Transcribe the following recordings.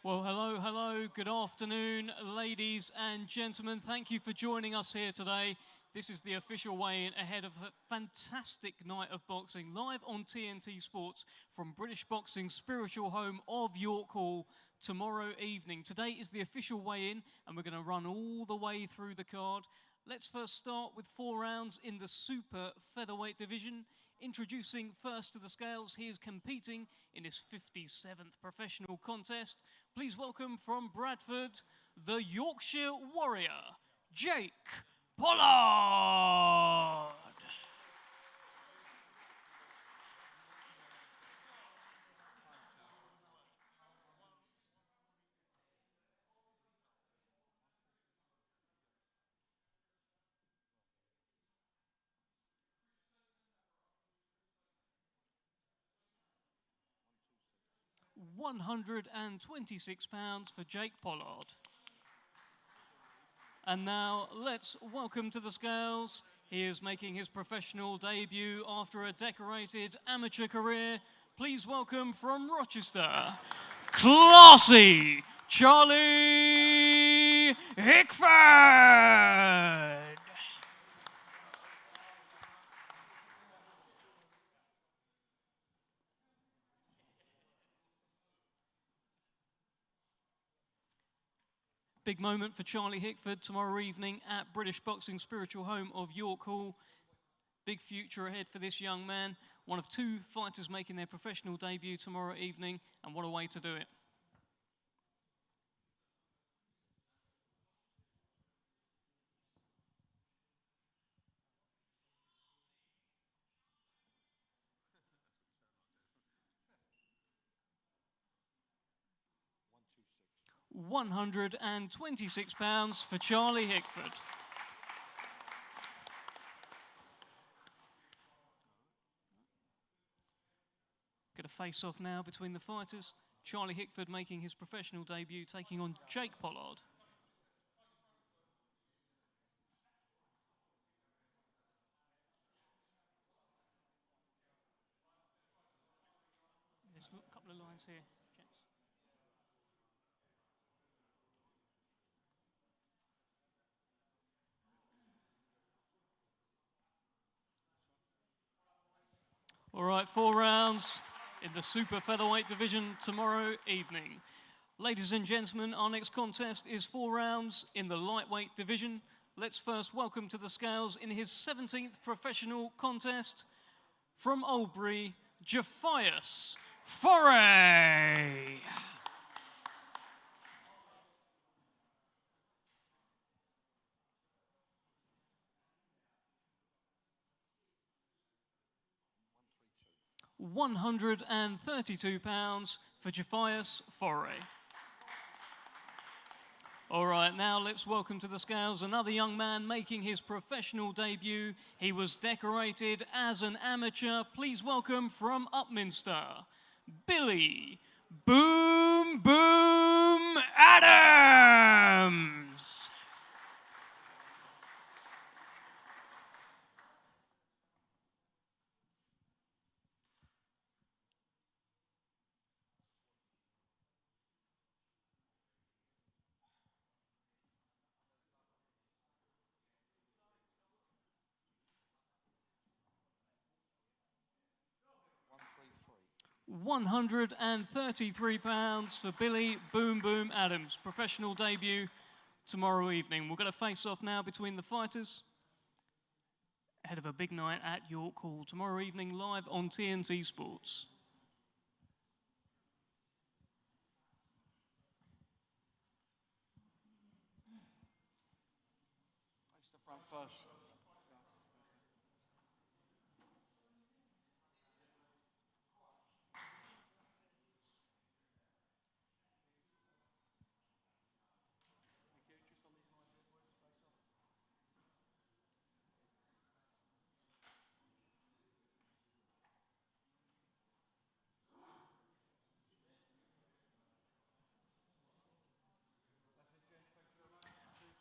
Well, hello, good afternoon, ladies and gentlemen. Thank you for joining us here today. This is the official weigh-in ahead of a fantastic night of boxing, live on TNT Sports from British Boxing's spiritual home of York Hall tomorrow evening. Today is the official weigh-in, and we're going to run all the way through the card. Let's first start with 4 rounds in the super featherweight division. Introducing first to the scales, he is competing in his 57th professional contest. Please welcome from Bradford, the Yorkshire Warrior, Jake Pollard. £126 for Jake Pollard. And now let's welcome to the scales. He is making his professional debut after a decorated amateur career. Please welcome from Rochester, classy Charlie Hickford. Big moment for Charlie Hickford tomorrow evening at British Boxing's spiritual home of York Hall. Big future ahead for this young man. One of 2 fighters making their professional debut tomorrow evening, and what a way to do it. £126 for Charlie Hickford. Get a face-off now between the fighters. Charlie Hickford making his professional debut, taking on Jake Pollard. There's a couple of lines here, gents. All right, 4 rounds in the super featherweight division tomorrow evening. Ladies and gentlemen, our next contest is 4 rounds in the lightweight division. Let's first welcome to the scales in his 17th professional contest from Albury, Jaffias Foray. £132 for Jaffias Foray. All right, now let's welcome to the scales another young man making his professional debut. He was decorated as an amateur. Please welcome from Upminster, Billy Boom Boom Adams. £133 for Billy Boom Boom Adams. Professional debut tomorrow evening. We'll get a face-off now between the fighters ahead of a big night at York Hall tomorrow evening, live on TNT Sports. Face the front first.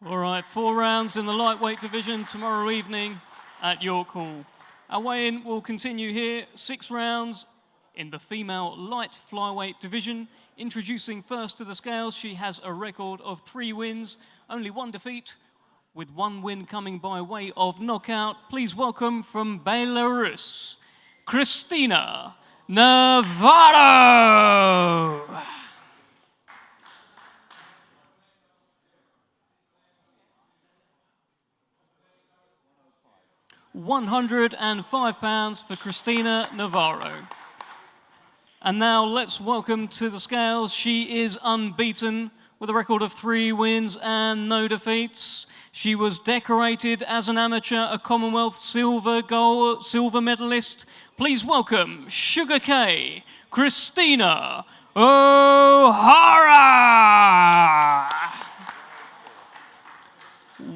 All right, 4 rounds in the lightweight division tomorrow evening at York Hall. Our weigh-in will continue here. 6 rounds in the female light flyweight division. Introducing first to the scales, she has a record of 3 wins, only 1 defeat, with 1 win coming by way of knockout. Please welcome from Belarus, Kristina Navarro. £105 for Kristina Navarro. And now let's welcome to the scales. She is unbeaten with a record of 3 wins and no defeats. She was decorated as an amateur, a Commonwealth silver medalist. Please welcome Sugar K, Kristina O'Hara.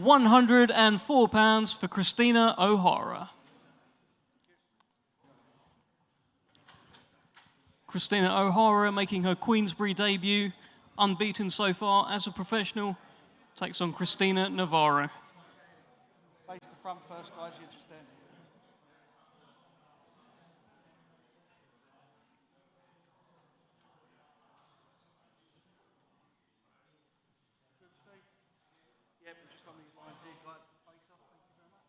£104 for Kristina O'Hara. Kristina O'Hara making her Queensberry debut, unbeaten so far as a professional, takes on Kristina Navarro. Face the front first, guys. You're just there. Yep, just on these lines here, guys. Face off. Thank you very much.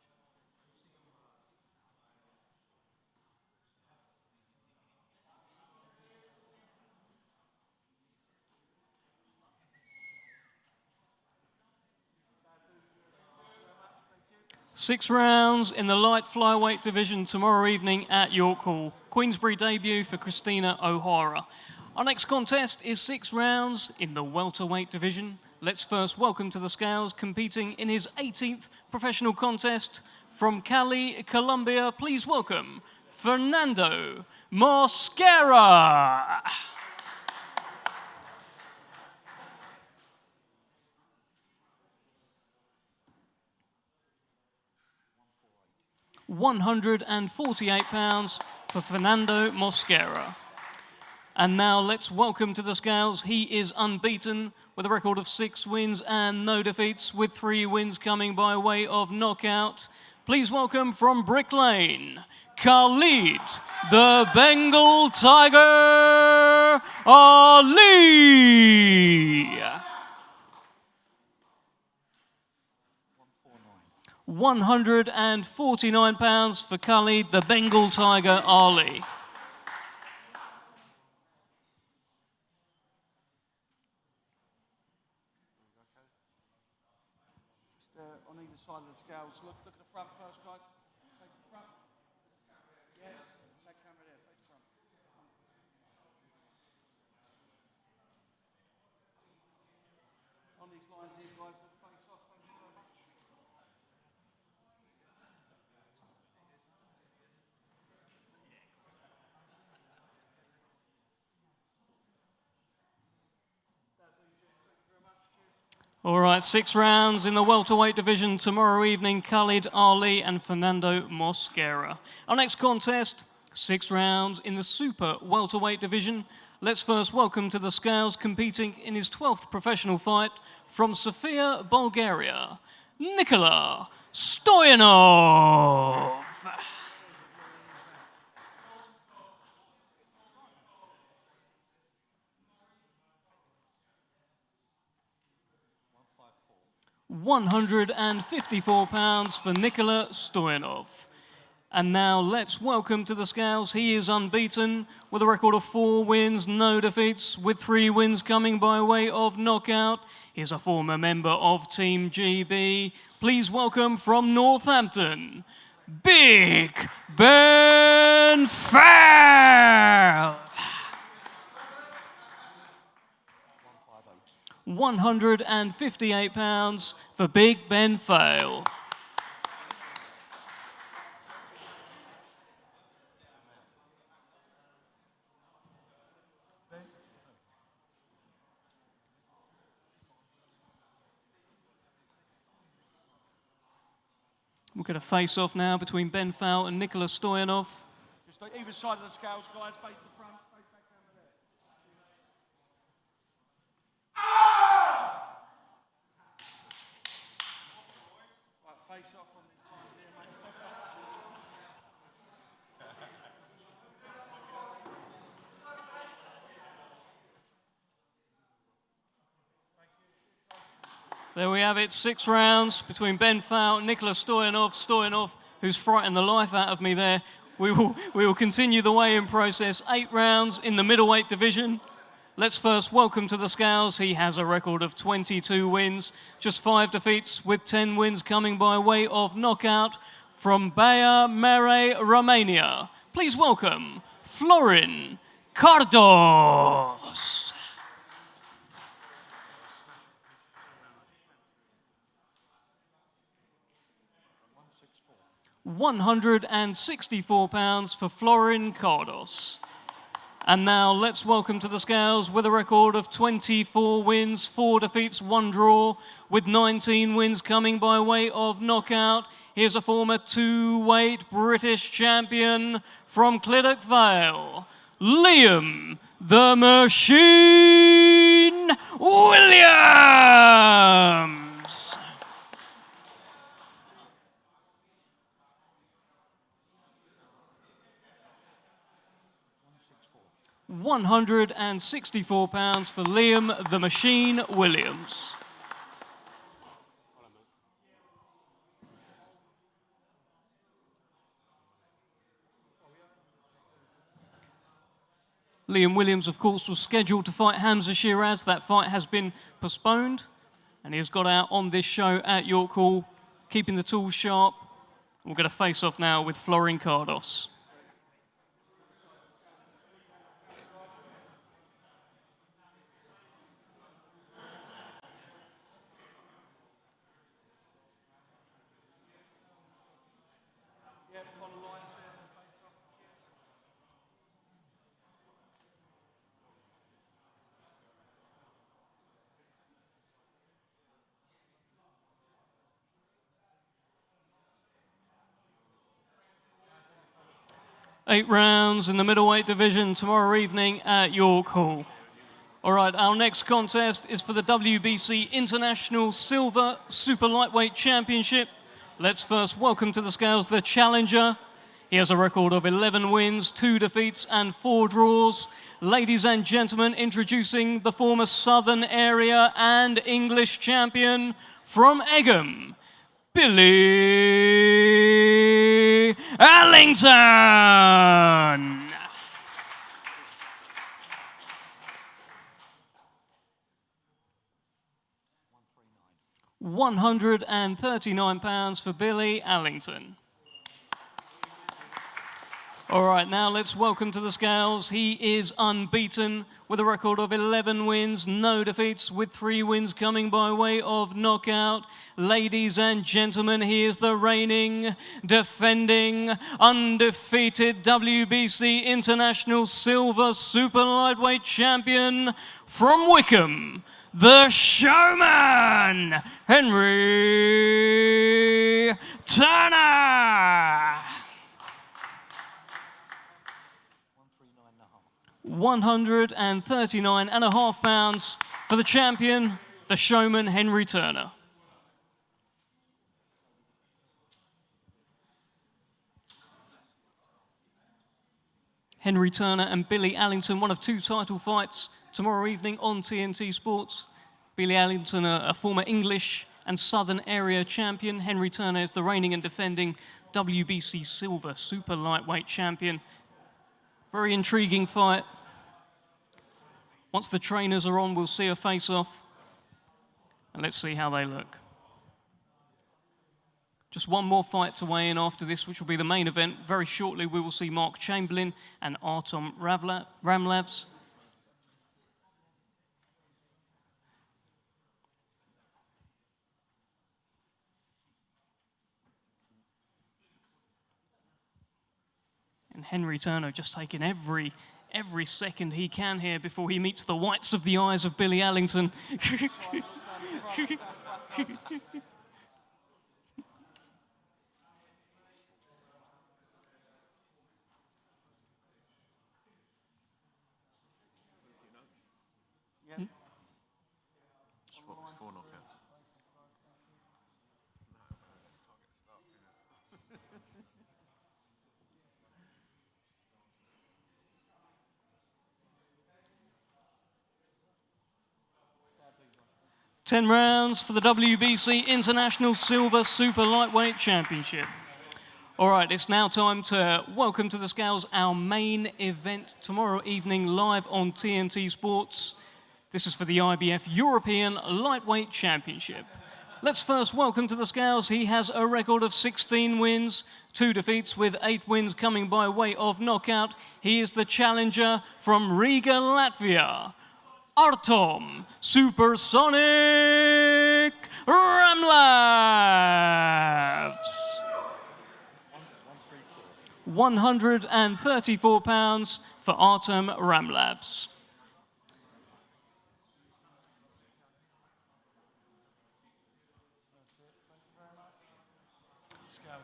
6 rounds in the light flyweight division tomorrow evening at York Hall. Queensberry debut for Kristina O'Hara. Our next contest is 6 rounds in the welterweight division. Let's first welcome to the scales, competing in his 18th professional contest from Cali, Colombia. Please welcome Fernando Mosquera. £148 for Fernando Mosquera. And now let's welcome to the scales. He is unbeaten with a record of 6 wins and no defeats, with 3 wins coming by way of knockout. Please welcome from Brick Lane, Khalid the Bengal Tiger Ali. £149 for Khalid the Bengal Tiger Ali. On either side of the scales. Look at the front first, guys. Face the front. Yeah, that camera there. Face the front. On these lines here, guys. Face off. Thank you very much. All right, 6 rounds in the welterweight division tomorrow evening. Khalid Ali and Fernando Mosquera. Our next contest, 6 rounds in the super welterweight division. Let's first welcome to the scales, competing in his 12th professional fight from Sofia, Bulgaria, Nikola Stoyanov. £154 for Nikola Stoyanov. And now let's welcome to the scales. He is unbeaten with a record of 4 wins, no defeats, with 3 wins coming by way of knockout. He's a former member of Team GB. Please welcome from Northampton, Big Ben Fail. £158 for Big Ben Fail. We'll get a face-off now between Ben Fail and Nikola Stoyanov. Just like either side of the scales, guys. Face the front. Face that camera there. Right, face off on this side here, mate. There we have it, 6 rounds between Ben Fail, Nicholas Stoyanov, who's frightened the life out of me there. We will continue the weigh-in process. 8 rounds in the middleweight division. Let's first welcome to the scales. He has a record of 22 wins, just 5 defeats, with 10 wins coming by way of knockout from Baia Mare, Romania. Please welcome Florin Cardos. 164 pounds for Florin Cardos. And now let's welcome to the scales with a record of 24 wins, 4 defeats, 1 draw, with 19 wins coming by way of knockout. Here's a former 2-weight British champion from Clydach Vale, Liam the Machine Williams. 164 pounds for Liam the Machine Williams. Liam Williams, of course, was scheduled to fight Hamza Shiraz. That fight has been postponed, and he has got out on this show at York Hall, keeping the tools sharp. We're going to face off now with Florin Cardos. Eight rounds in the middleweight division tomorrow evening at York Hall. All right, our next contest is for the WBC International Silver Super Lightweight Championship. Let's first welcome to the scales the challenger. He has a record of 11 wins, 2 defeats, and 4 draws. Ladies and gentlemen, introducing the former Southern Area and English champion from Egham, Billy Allington. 139 pounds for Billy Allington. All right, now let's welcome to the scales. He is unbeaten with a record of 11 wins, no defeats, with 3 wins coming by way of knockout. Ladies and gentlemen, he is the reigning, defending, undefeated WBC International Silver Super Lightweight Champion from Wickham, the Showman, Henry Turner. 139.5 pounds for the champion, the Showman, Henry Turner. Henry Turner and Billy Allington, one of 2 title fights tomorrow evening on TNT Sports. Billy Allington, a former English and Southern Area champion. Henry Turner is the reigning and defending WBC Silver Super Lightweight Champion. Very intriguing fight. Once the trainers are on, we'll see a face-off. And let's see how they look. Just one more fight to weigh in after this, which will be the main event. Very shortly, we will see Mark Chamberlain and Artjoms Ramlavs. And Henry Turner just taking every second he can here before he meets the whites of the eyes of Billy Allington. 10 rounds for the WBC International Silver Super Lightweight Championship. All right, it's now time to welcome to the scales our main event tomorrow evening live on TNT Sports. This is for the IBF European Lightweight Championship. Let's first welcome to the scales. He has a record of 16 wins, 2 defeats, with 8 wins coming by way of knockout. He is the challenger from Riga, Latvia, Artjoms Supersonic Ramlavs. 134 pounds for Artjoms Ramlavs.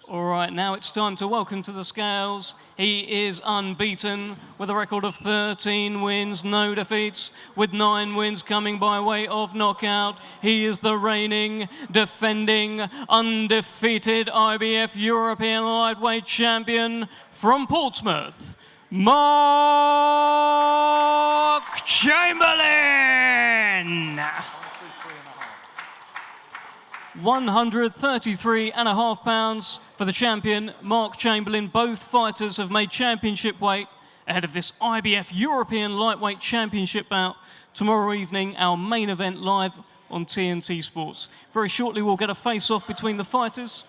All right, now it's time to welcome to the scales. He is unbeaten with a record of 13 wins, no defeats, with 9 wins coming by way of knockout. He is the reigning, defending, undefeated IBF European Lightweight Champion from Portsmouth, Mark Chamberlain. 133.5 pounds for the champion, Mark Chamberlain. Both fighters have made championship weight ahead of this IBF European Lightweight Championship bout tomorrow evening, our main event live on TNT Sports. Very shortly we'll get a face-off between the fighters.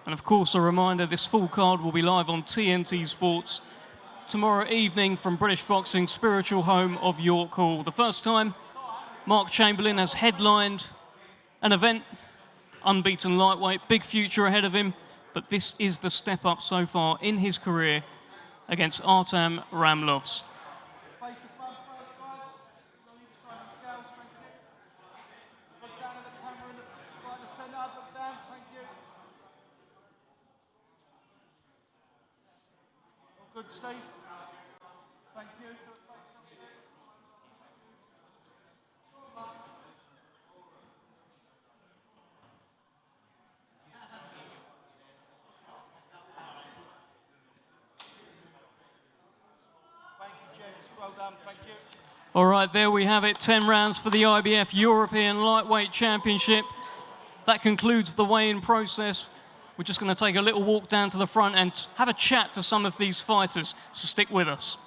And of course, a reminder, this full card will be live on TNT Sports tomorrow evening from British Boxing's spiritual home of York Hall. The first time Mark Chamberlain has headlined an event, unbeaten lightweight, big future ahead of him, but this is the step up so far in his career against Artjoms Ramlavs. Good, Steve. Thank you. Thank you, gents. Well done. Thank you. All right, there we have it. 10 rounds for the IBF European Lightweight Championship. That concludes the weigh-in process. We're just going to take a little walk down to the front and have a chat to some of these fighters, so stick with us.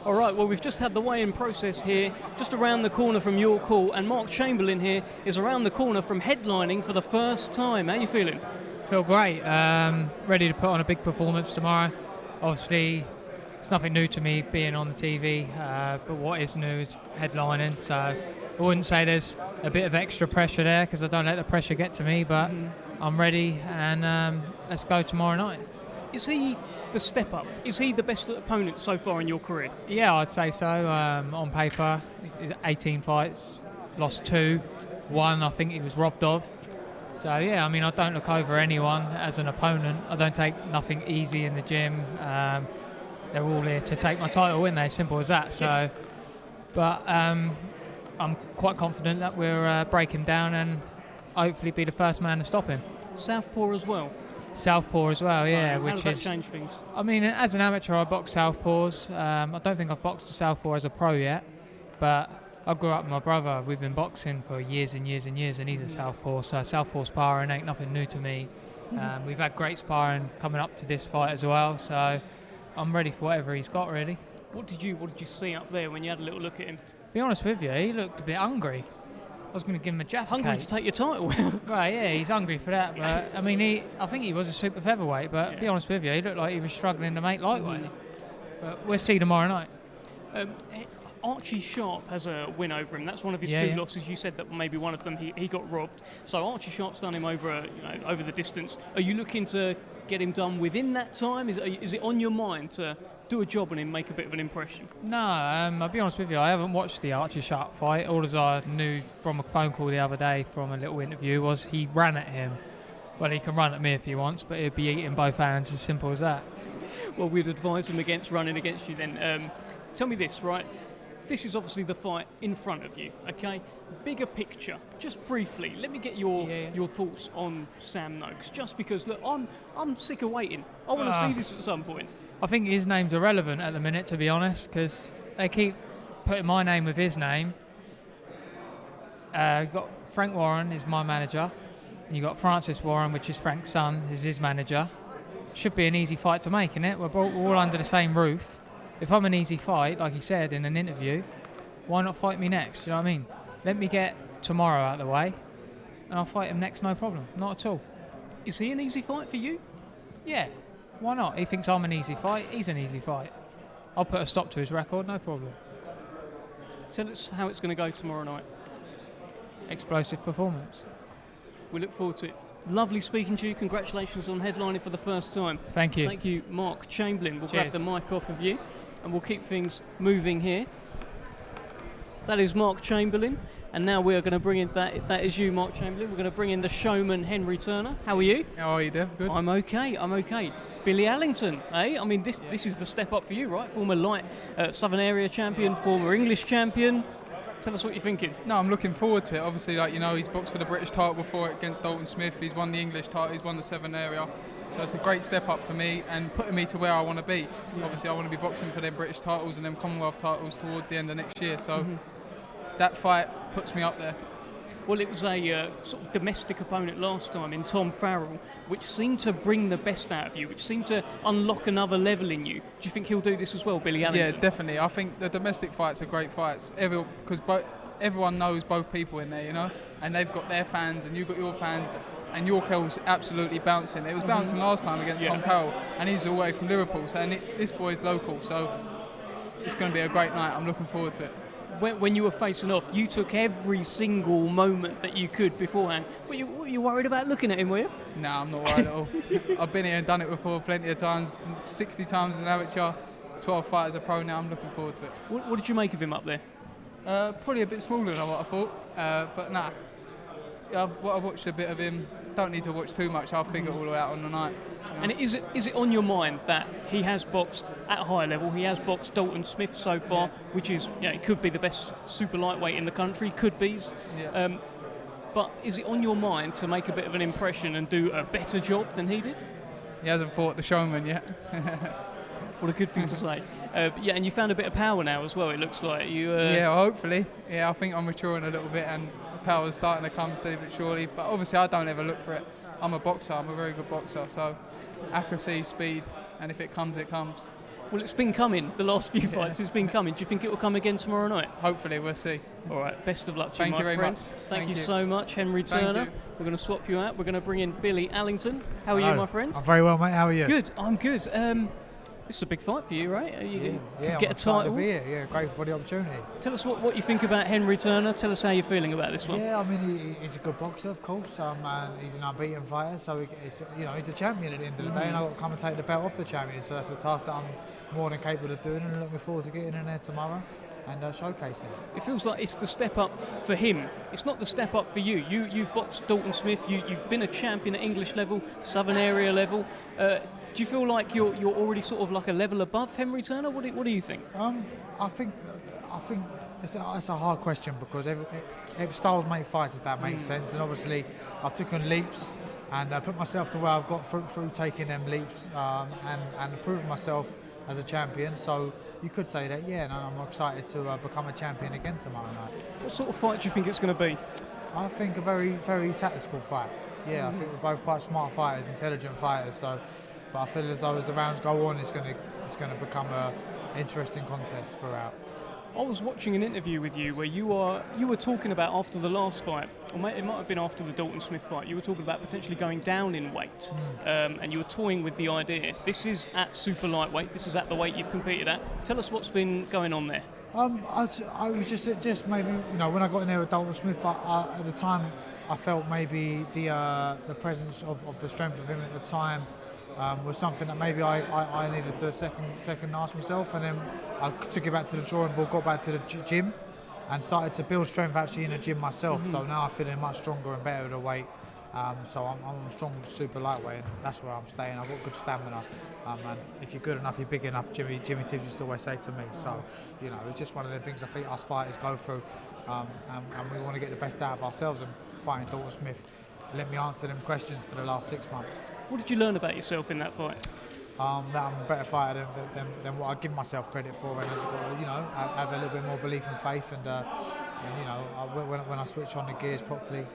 All right, well, we've just had the weigh-in process here, just around the corner from York Hall, and Mark Chamberlain here is around the corner from headlining for the first time. How are you feeling? Feel great. Ready to put on a big performance tomorrow. Obviously, it's nothing new to me being on the TV, but what is new is headlining, so I wouldn't say there's a bit of extra pressure there because I don't let the pressure get to me, but I'm ready, and let's go tomorrow night. Is he the step up? Is he the best opponent so far in your career? Yeah, I'd say so. On paper, 18 fights, lost 2, 1 I think he was robbed of. So yeah, I mean, I don't look over anyone as an opponent. I don't take nothing easy in the gym. They're all here to take my title, aren't they? Simple as that. So, but I'm quite confident that we'll break him down and hopefully be the first man to stop him. Southpaw as well. Southpaw as well, yeah. How does that change things? I mean, as an amateur, I box southpaws. I don't think I've boxed a southpaw as a pro yet, but I grew up with my brother. We've been boxing for years and years and years, and he's a southpaw. So southpaw sparring ain't nothing new to me. We've had great sparring coming up to this fight as well. So I'm ready for whatever he's got, really. What did you see up there when you had a little look at him? Be honest with you, he looked a bit hungry. I was going to give him a Jaffa Hungry cake. to take your title. Right, yeah, he's hungry for that. But I mean, I think he was a super featherweight. But be honest with you, he looked like he was struggling to make lightweight. But we'll see tomorrow night. Archie Sharp has a win over him. That's one of his 2 losses. You said that maybe one of them he got robbed. So Archie Sharp's done him over over the distance. Are you looking to get him done within that time? Is it on your mind to do a job on him, make a bit of an impression? No, I'll be honest with you, I haven't watched the Archie Sharp fight. All as I knew from a phone call the other day from a little interview was he ran at him. Well, he can run at me if he wants, but he'd be eating both hands, as simple as that. Well, we'd advise him against running against you then. Tell me this, right? This is obviously the fight in front of you, okay? Bigger picture, just briefly, let me get your thoughts on Sam Noakes, just because, look, I'm sick of waiting. I want to see this at some point. I think his name's irrelevant at the minute, to be honest, because they keep putting my name with his name. Got Frank Warren is my manager, and you got Francis Warren, which is Frank's son, is his manager. Should be an easy fight to make, innit? We're all under the same roof. If I'm an easy fight, like he said in an interview, why not fight me next? Do you know what I mean? Let me get tomorrow out of the way, and I'll fight him next, no problem. Not at all. Is he an easy fight for you? Yeah. Why not? He thinks I'm an easy fight. He's an easy fight. I'll put a stop to his record, no problem. Tell us how it's going to go tomorrow night. Explosive performance. We look forward to it. Lovely speaking to you. Congratulations on headlining for the first time. Thank you. Thank you, Mark Chamberlain. We'll grab Cheers. the mic off of you and we'll keep things moving here. That is Mark Chamberlain. And now we are going to bring in, that is you, Mark Chamberlain. We're going to bring in the showman, Henry Turner. How are you? How are you, Dev? Good. I'm okay. Billy Allington, eh? I mean, this is the step up for you, right? Former light Southern Area champion, former English champion. Tell us what you're thinking. No, I'm looking forward to it. Obviously, he's boxed for the British title before against Dalton Smith. He's won the English title. He's won the Southern Area. So it's a great step up for me and putting me to where I want to be. Yeah. Obviously, I want to be boxing for them British titles and them Commonwealth titles towards the end of next year. So that fight puts me up there. Well, it was a sort of domestic opponent last time in Tom Farrell, which seemed to bring the best out of you, which seemed to unlock another level in you. Do you think he'll do this as well, Billy Allington? Yeah, definitely. I think the domestic fights are great fights. Because everyone knows both people in there, and they've got their fans and you've got your fans, and York Hill's absolutely bouncing. It was bouncing last time against Tom Farrell, and he's all the way from Liverpool, so this boy's local, so it's going to be a great night. I'm looking forward to it. When you were facing off, you took every single moment that you could beforehand. Were you worried about looking at him, were you? No, I'm not worried at all. I've been here and done it before plenty of times, 60 times as an amateur, 12 fights as a pro now. I'm looking forward to it. What did you make of him up there? Probably a bit smaller than what I thought, but nah. I've watched a bit of him. Don't need to watch too much. I'll figure it all out on the night. And is it on your mind that he has boxed at a high level? He has boxed Dalton Smith so far, which is, it could be the best super lightweight in the country, could be. Yeah. But is it on your mind to make a bit of an impression and do a better job than he did? He hasn't fought the showman yet. What a good thing to say. And you found a bit of power now as well, it looks like. Yeah, hopefully. Yeah, I think I'm maturing a little bit and the power's starting to come slowly but surely. But obviously I don't ever look for it. I'm a boxer, I'm a very good boxer, so accuracy, speed, and if it comes, it comes. Well, it's been coming, the last few fights, it's been coming. Do you think it will come again tomorrow night? Hopefully, we'll see. All right, best of luck to you, my very friend. much. Thank you so much, Henry Turner. We're going to swap you out. We're going to bring in Billy Allington. How are you, my friend? I'm very well, mate. How are you? Good, I'm good. This is a big fight for you, right? You yeah, get I'm a title. To be here. Yeah, great for the opportunity. Tell us what you think about Henry Turner. Tell us how you're feeling about this one. Yeah, I mean he's a good boxer, of course. And he's an unbeaten fighter, so he's the champion at the end of the day, and I've got to come and take the belt off the champion. So that's a task that I'm more than capable of doing, and looking forward to getting in there tomorrow and showcasing. It feels like it's the step up for him. It's not the step up for you. You've boxed Dalton Smith. You've been a champion at English level, Southern area level. Do you feel like you're already sort of like a level above Henry Turner? What do you think? I think it's a hard question because every styles make fights, if that makes sense. And obviously, I've taken leaps and put myself to where I've got through taking them leaps and proving myself as a champion. So you could say that, yeah. And I'm excited to become a champion again tomorrow night. What sort of fight do you think it's going to be? I think a very, very tactical fight. Yeah, I think we're both quite smart fighters, intelligent fighters. So. But I feel as though as the rounds go on, it's going to become an interesting contest throughout. I was watching an interview with you where you were talking about after the last fight, or it might have been after the Dalton Smith fight. You were talking about potentially going down in weight, and you were toying with the idea. This is at super lightweight. This is at the weight you've competed at. Tell us what's been going on there. I was just maybe when I got in there with Dalton Smith, at the time I felt maybe the presence of the strength of him at the time. Was something that maybe I needed to second ask myself, and then I took it back to the drawing board, got back to the gym and started to build strength actually in the gym myself. So now I'm feeling much stronger and better with the weight. So I'm strong super lightweight, and that's where I'm staying. I've got good stamina, and if you're good enough, you're big enough. Jimmy Tibbs used to always say to me. So it's just one of the things I think us fighters go through, and we want to get the best out of ourselves. And fighting Dalton Smith let me answer them questions for the last 6 months. What did you learn about yourself in that fight? That I'm a better fighter than what I give myself credit for, and I just got to, have a little bit more belief and faith, and when I switch on the gears properly,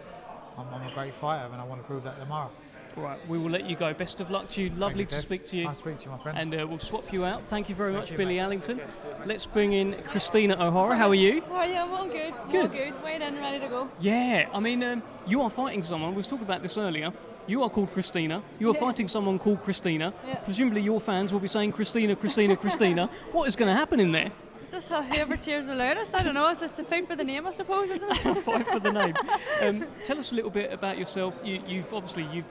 I'm a great fighter, and I want to prove that tomorrow. All right, we will let you go. Best of luck to you. Lovely to speak to you. Nice to speak to you, my friend. And we'll swap you out. Thank you very much, Billy Allington. Let's bring in Kristina O'Hara. How are you? How are you? I'm good. Good. I'm good. Weighed in, ready to go. Yeah, I mean, you are fighting someone. We was talking about this earlier. You are called Kristina. You are fighting someone called Kristina. Yeah. Presumably your fans will be saying Kristina, Kristina, Kristina. What is going to happen in there? Just whoever cheers the loudest. I don't know. It's a fight for the name, I suppose, isn't it? Fight for the name. Tell us a little bit about yourself. You've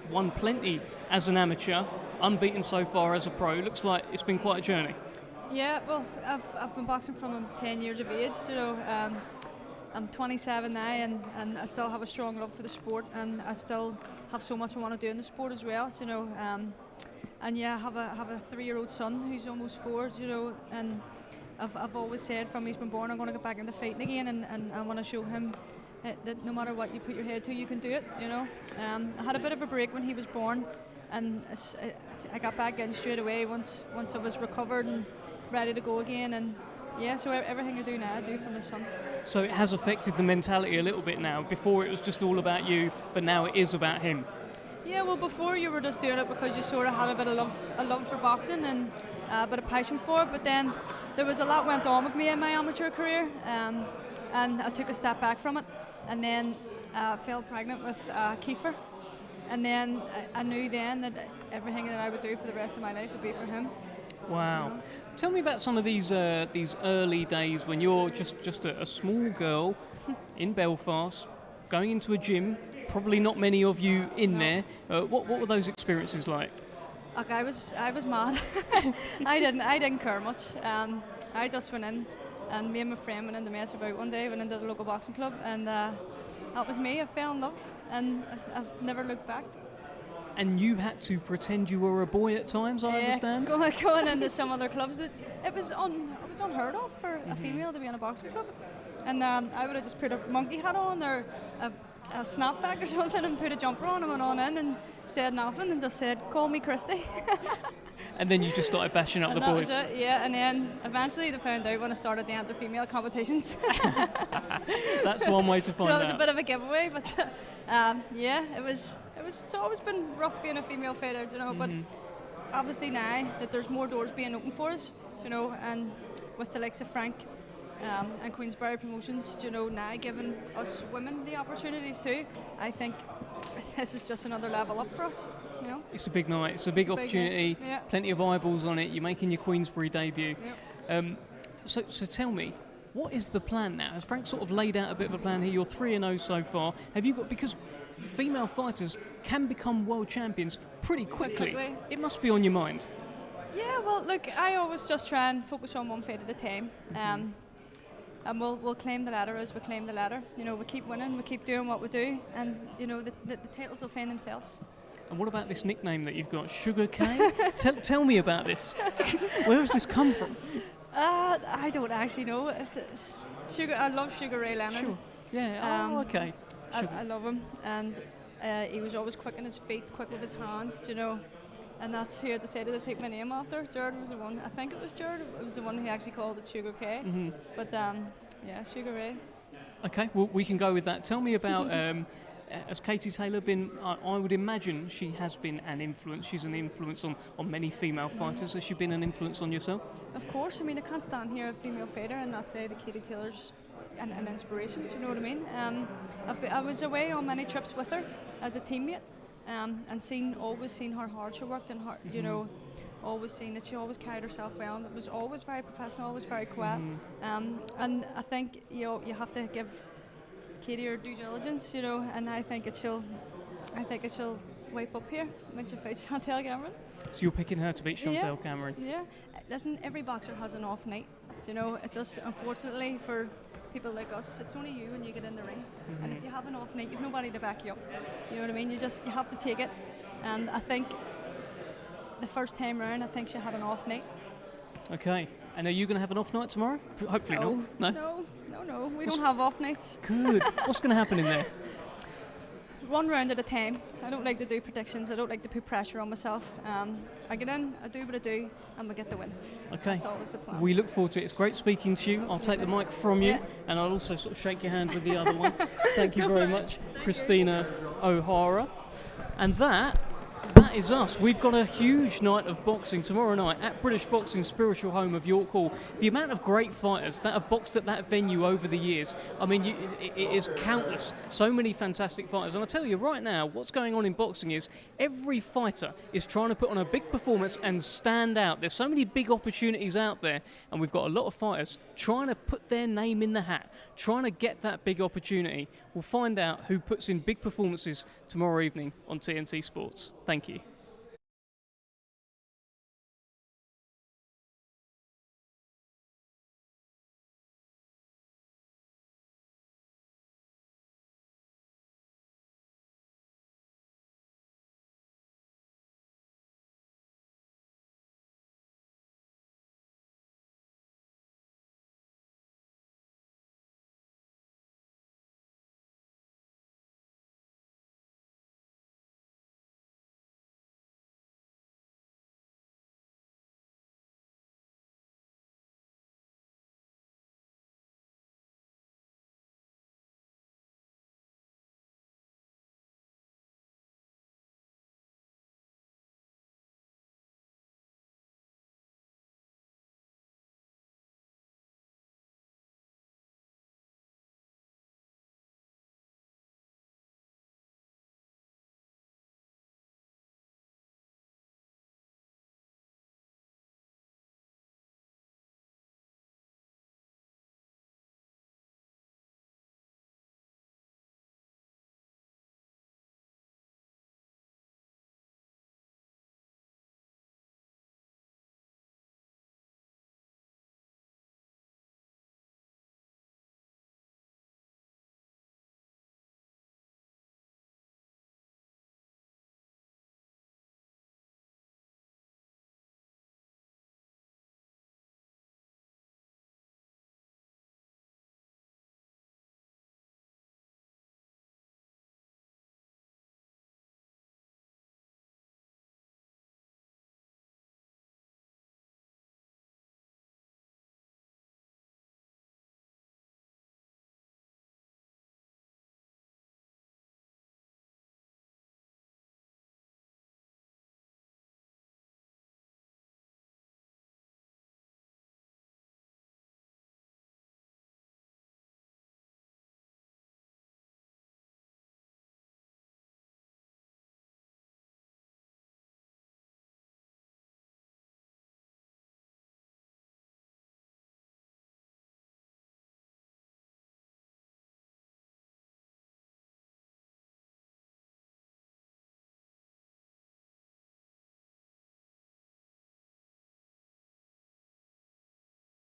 won plenty as an amateur, unbeaten so far as a pro. Looks like it's been quite a journey. Yeah, well, I've been boxing from I'm 10 years of age. I'm 27 now, and I still have a strong love for the sport, and I still have so much I want to do in the sport as well. And yeah, I have a 3-year-old son who's almost 4. And I've always said from he's been born I'm going to get back into fighting again, and I want to show him that no matter what you put your head to, you can do it. I had a bit of a break when he was born, and I got back in straight away once I was recovered and ready to go again. And yeah, so everything I do now I do for my son. So it has affected the mentality a little bit now. Before it was just all about you, but now it is about him. Yeah, well, before you were just doing it because you sort of had a bit of love for boxing and a bit of passion for it, but then there was a lot went on with me in my amateur career, and I took a step back from it, and then fell pregnant with Kiefer, and then I knew then that everything that I would do for the rest of my life would be for him. Wow. Tell me about some of these early days when you're just a small girl in Belfast, going into a gym, probably not many of you in there. What were those experiences like? Like I was mad. I didn't care much. I just went in, and me and my friend went in to mess about one day. Went into the local boxing club, and that was me. I fell in love, and I've never looked back. And you had to pretend you were a boy at times, I understand? Going into some other clubs, it was unheard of for a female to be in a boxing club. And I would have just put a monkey hat on or a snapback or something and put a jumper on and went on in and said nothing and just said, "Call me Christy." And then you just started bashing up the boys. That was it, yeah, and then eventually they found out when I started the enter-female competitions. That's one way to find out. So it was a bit of a giveaway, but yeah, it's always been rough being a female fighter, but obviously now that there's more doors being open for us, and with the likes of Frank, and Queensberry Promotions, you know, now giving us women the opportunities too. I think this is just another level up for us. You know? It's a big night. It's a big opportunity. Yeah. Plenty of eyeballs on it. You're making your Queensberry debut. Yep. So tell me, what is the plan now? Has Frank sort of laid out a bit of a plan here? You're 3-0 so far. Have you got, because female fighters can become world champions pretty quickly. It must be on your mind. Yeah, well, look, I always just try and focus on one fight at a time. And we'll claim the ladder as we claim the ladder. You know, we keep winning, we keep doing what we do, and, you know, the titles will find themselves. And what about this nickname that you've got, Sugar Cane? Tell me about this. Where has this come from? I don't actually know. I love Sugar Ray Leonard. Sure. Yeah, okay. I love him, and he was always quick on his feet, quick with his hands, you know. And that's who I decided to take my name after. Jared was the one, I think it was Jared, it was the one who actually called it Sugar K. But yeah, Sugar Ray. Okay, well, we can go with that. Tell me about, has Katie Taylor been, I would imagine she has been an influence. She's an influence on many female fighters. Has she been an influence on yourself? Of course, I mean, I can't stand here a female fighter and not say that Katie Taylor's an inspiration, do you know what I mean? I was away on many trips with her as a teammate. And always seen how hard she worked and how, you know, always seen that she always carried herself well and it was always very professional, always very quiet. And I think, you know, you have to give Katie her due diligence, you know, and I think she'll wipe up here when she fights Chantel Cameron. So you're picking her to beat Chantel Cameron? Yeah. Listen, every boxer has an off night. You know, it just, unfortunately for people like us, it's only you when you get in the ring, and if you have an off night, you've nobody to back you up. You know what I mean? You have to take it. And I think the first time round, I think she had an off night. Okay. And are you going to have an off night tomorrow? Hopefully not. No. We don't have off nights. Good. What's going to happen in there? One round at a time. I don't like to do predictions. I don't like to put pressure on myself. I get in, I do what I do, and we get the win. Okay. That's always the plan. We look forward to it. It's great speaking to you. Absolutely. I'll take the mic from you, and I'll also sort of shake your hand with the other one. Thank you very much, Kristina O'Hara. And that is us. We've got a huge night of boxing tomorrow night at British Boxing's spiritual home of York Hall. The amount of great fighters that have boxed at that venue over the years, I mean, it is countless. So many fantastic fighters. And I'll tell you right now, what's going on in boxing is every fighter is trying to put on a big performance and stand out. There's so many big opportunities out there, and we've got a lot of fighters trying to put their name in the hat, trying to get that big opportunity. We'll find out who puts in big performances tomorrow evening on TNT Sports. Thank you.